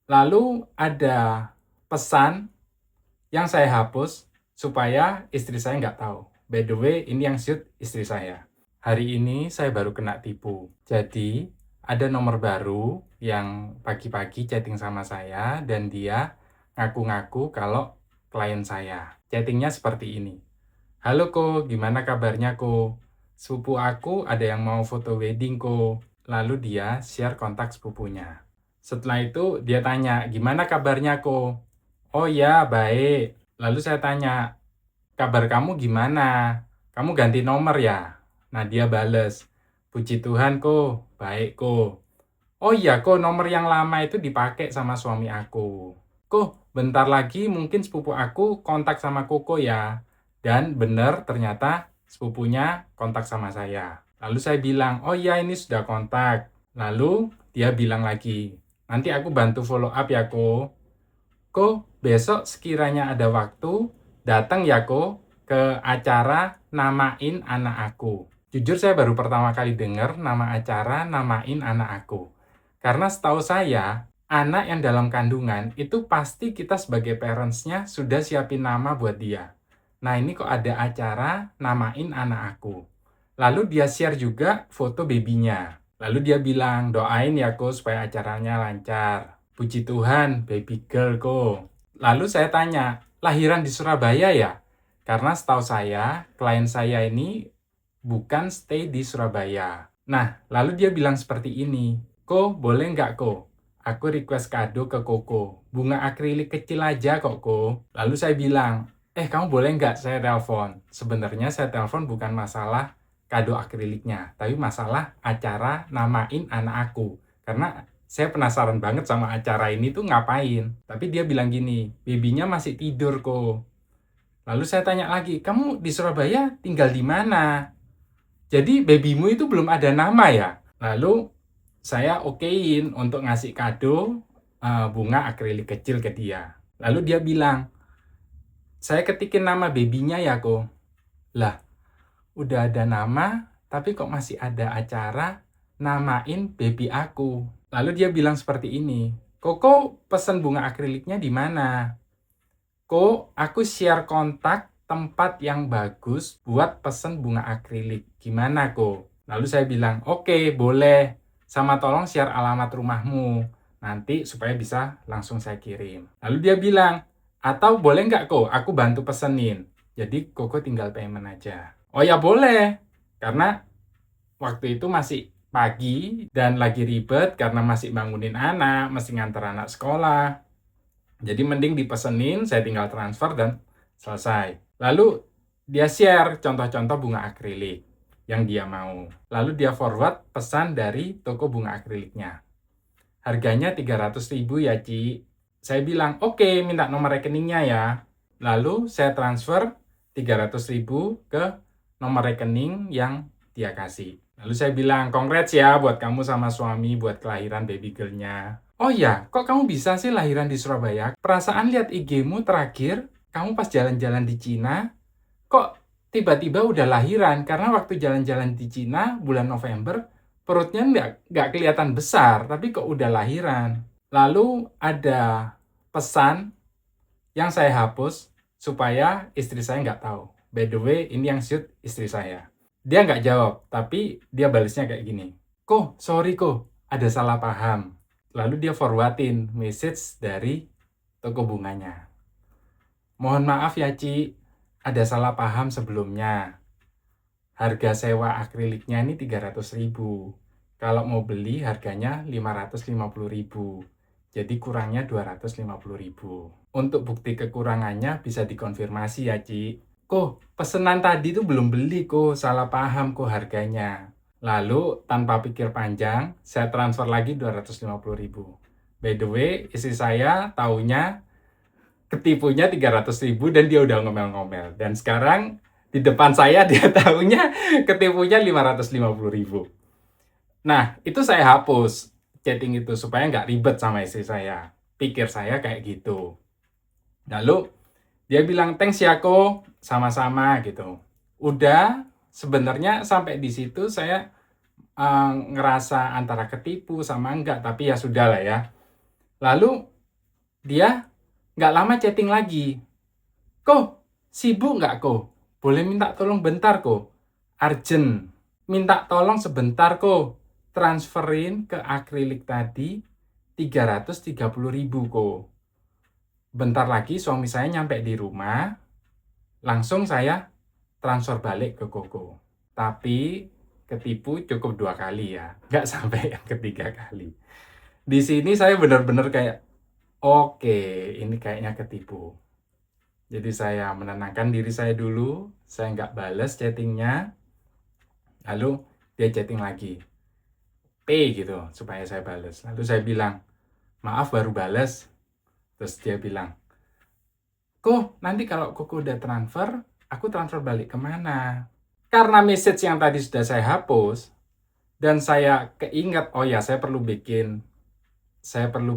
Lalu ada pesan yang saya hapus supaya istri saya nggak tahu. By the way, ini yang shoot istri saya. Hari ini saya baru kena tipu. Jadi, ada nomor baru yang pagi-pagi chatting sama saya dan dia ngaku-ngaku kalau klien saya. Chattingnya seperti ini. Halo Ko, gimana kabarnya Ko? Sepupu aku ada yang mau foto wedding Ko. Lalu dia share kontak sepupunya. Setelah itu dia tanya, gimana kabarnya Ko? Oh ya, baik. Lalu saya tanya, kabar kamu gimana? Kamu ganti nomor ya? Nah dia bales, puji Tuhan Ko, baik Ko. Oh iya Ko, nomor yang lama itu dipakai sama suami aku. Ko, bentar lagi mungkin sepupu aku kontak sama Koko ya. Dan benar ternyata sepupunya kontak sama saya. Lalu saya bilang, oh iya ini sudah kontak. Lalu dia bilang lagi, nanti aku bantu follow up ya Ko. Ko, besok sekiranya ada waktu, datang ya Ko ke acara namain anak aku. Jujur saya baru pertama kali dengar nama acara namain anak aku. Karena setahu saya, anak yang dalam kandungan itu pasti kita sebagai parents-nya sudah siapin nama buat dia. Nah ini kok ada acara namain anak aku. Lalu dia share juga foto babynya. Lalu dia bilang, doain ya Ko supaya acaranya lancar. Puji Tuhan, baby girl Ko. Lalu saya tanya, lahiran di Surabaya ya? Karena setahu saya, klien saya ini bukan stay di Surabaya. Nah, lalu dia bilang seperti ini, Ko, boleh nggak Ko? Aku request kado ke Koko. Bunga akrilik kecil aja kok Ko. Lalu saya bilang, kamu boleh nggak saya telepon? Sebenarnya saya telepon bukan masalah kado akriliknya, tapi masalah acara namain anak aku. Karena saya penasaran banget sama acara ini tuh ngapain. Tapi dia bilang gini, babynya masih tidur kok. Lalu saya tanya lagi, kamu di Surabaya tinggal di mana? Jadi babymu itu belum ada nama ya? Lalu saya okein untuk ngasih kado bunga akrilik kecil ke dia. Lalu dia bilang, saya ketikin nama babynya ya kok. Lah, udah ada nama, tapi kok masih ada acara namain baby aku. Lalu dia bilang seperti ini, Koko pesen bunga akriliknya di mana? Ko, aku share kontak tempat yang bagus buat pesen bunga akrilik. Gimana, Ko? Lalu saya bilang, oke, boleh. Sama tolong share alamat rumahmu. Nanti supaya bisa langsung saya kirim. Lalu dia bilang, atau boleh nggak, Ko? Aku bantu pesenin. Jadi, Koko tinggal payment aja. Oh ya, boleh. Karena waktu itu masih pagi dan lagi ribet karena masih bangunin anak, mesti nganter anak sekolah. Jadi mending dipesenin, saya tinggal transfer dan selesai. Lalu dia share contoh-contoh bunga akrilik yang dia mau. Lalu dia forward pesan dari toko bunga akriliknya. Harganya 300.000 ya Ci. Saya bilang, oke, minta nomor rekeningnya ya. Lalu saya transfer 300.000 ke nomor rekening yang dia kasih. Lalu saya bilang, congrats ya buat kamu sama suami buat kelahiran baby girl-nya. Oh ya, kok kamu bisa sih lahiran di Surabaya? Perasaan lihat IG-mu terakhir, kamu pas jalan-jalan di Cina, kok tiba-tiba udah lahiran? Karena waktu jalan-jalan di Cina bulan November, perutnya nggak kelihatan besar, tapi kok udah lahiran. Lalu ada pesan yang saya hapus supaya istri saya nggak tahu. By the way, ini yang shoot istri saya. Dia nggak jawab, tapi dia balasnya kayak gini. Ko, sorry ko, ada salah paham. Lalu dia forwardin message dari toko bunganya. Mohon maaf ya Ci, ada salah paham sebelumnya. Harga sewa akriliknya ini 300.000. Kalau mau beli harganya 550.000. Jadi kurangnya 250.000. Untuk bukti kekurangannya bisa dikonfirmasi ya Ci. Kok pesenan tadi tuh belum beli kok, salah paham kok harganya. Lalu tanpa pikir panjang, saya transfer lagi 250.000. By the way, istri saya taunya ketipunya 300.000 dan dia udah ngomel-ngomel. Dan sekarang di depan saya dia tahunya ketipunya 550.000. Nah, itu saya hapus chatting itu supaya nggak ribet sama istri saya. Pikir saya kayak gitu. Lalu dia bilang, thanks ya Ko, sama-sama gitu. Udah, sebenarnya sampai di situ saya ngerasa antara ketipu sama enggak, tapi ya sudah lah ya. Lalu dia nggak lama chatting lagi. Ko, sibuk nggak ko? Boleh minta tolong bentar ko? Urgent. Minta tolong sebentar ko. Transferin ke akrilik tadi 330.000 ko. Bentar lagi suami saya nyampe di rumah, langsung saya transfer balik ke Koko. Tapi ketipu cukup 2 kali ya, nggak sampai yang ketiga kali. Di sini saya benar-benar kayak, oke, ini kayaknya ketipu. Jadi saya menenangkan diri saya dulu, saya nggak bales chattingnya, lalu dia chatting lagi, P gitu, supaya saya bales. Lalu saya bilang, maaf baru bales. Terus dia bilang, Kok nanti kalau Koko udah transfer, aku transfer balik kemana? Karena message yang tadi sudah saya hapus, dan saya keinget, oh ya saya perlu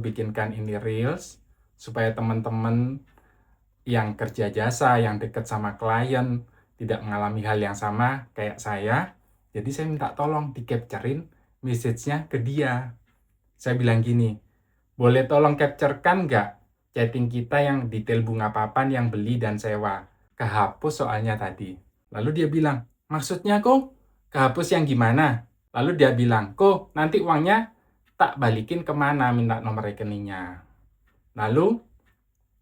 bikinkan ini reels, supaya teman-teman yang kerja jasa, yang dekat sama klien, tidak mengalami hal yang sama kayak saya. Jadi saya minta tolong di-capturein message-nya ke dia. Saya bilang gini, boleh tolong capture-kan nggak chatting kita yang detail bunga papan yang beli dan sewa? Kehapus soalnya tadi. Lalu dia bilang, maksudnya kok kehapus yang gimana? Lalu dia bilang, kok nanti uangnya tak balikin kemana, minta nomor rekeningnya. Lalu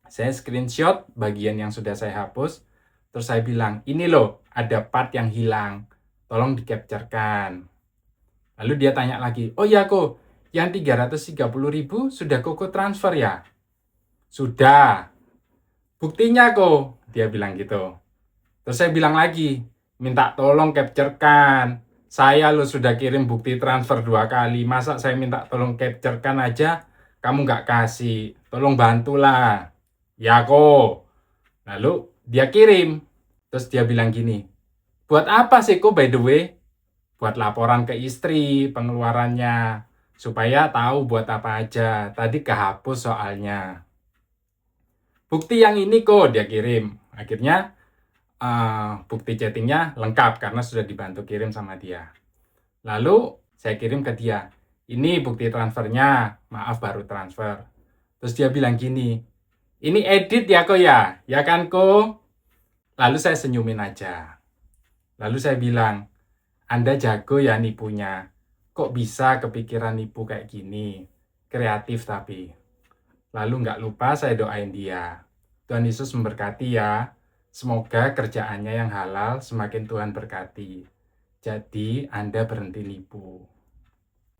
saya screenshot bagian yang sudah saya hapus, terus saya bilang, ini loh ada part yang hilang, tolong di-capture-kan. Lalu dia tanya lagi, oh iya kok, yang 330.000 sudah Koko transfer ya? Sudah. Buktinya kok, dia bilang gitu. Terus saya bilang lagi, minta tolong capture-kan. Saya lo sudah kirim bukti transfer 2 kali, masa saya minta tolong capture-kan aja, kamu nggak kasih, tolong bantulah. Ya kok. Lalu dia kirim. Terus dia bilang gini, buat apa sih kok by the way? Buat laporan ke istri, pengeluarannya. Supaya tahu buat apa aja. Tadi kehapus soalnya. Bukti yang ini kok dia kirim. Akhirnya bukti chattingnya lengkap karena sudah dibantu kirim sama dia. Lalu saya kirim ke dia. Ini bukti transfernya, maaf baru transfer. Terus dia bilang gini, ini edit ya kok ya? Ya kan kok? Lalu saya senyumin aja. Lalu saya bilang, Anda jago ya nipunya. Kok bisa kepikiran nipu kayak gini? Kreatif tapi. Lalu nggak lupa saya doain dia. Tuhan Yesus memberkati ya. Semoga kerjaannya yang halal semakin Tuhan berkati. Jadi Anda berhenti nipu.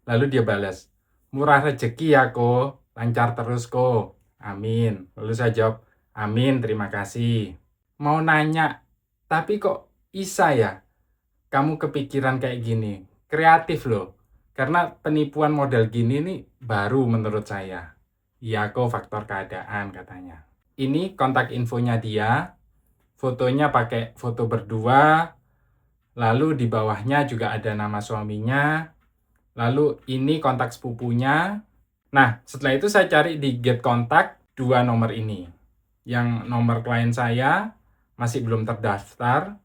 Lalu dia balas, murah rezeki ya kok, lancar terus kok. Amin. Lalu saya jawab, amin, terima kasih. Mau nanya, tapi kok bisa ya kamu kepikiran kayak gini? Kreatif loh. Karena penipuan model gini nih baru menurut saya. Iya kok faktor keadaan katanya. Ini kontak infonya dia. Fotonya pakai foto berdua. Lalu di bawahnya juga ada nama suaminya. Lalu ini kontak sepupunya. Nah, setelah itu saya cari di get kontak 2 nomor ini. Yang nomor klien saya masih belum terdaftar,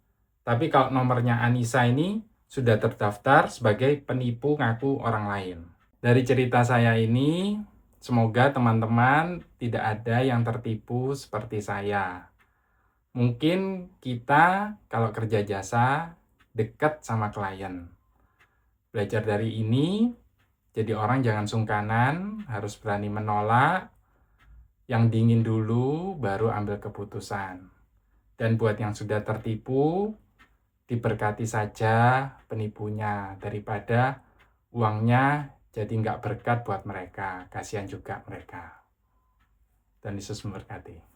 tapi kalau nomornya Anissa ini sudah terdaftar sebagai penipu ngaku orang lain. Dari cerita saya ini, semoga teman-teman tidak ada yang tertipu seperti saya. Mungkin kita kalau kerja jasa dekat sama klien. Belajar dari ini, jadi orang jangan sungkanan, harus berani menolak, yang dingin dulu baru ambil keputusan. Dan buat yang sudah tertipu, diberkati saja penipunya daripada uangnya jadi nggak berkat buat mereka. Kasihan juga mereka. Dan Yesus memberkati.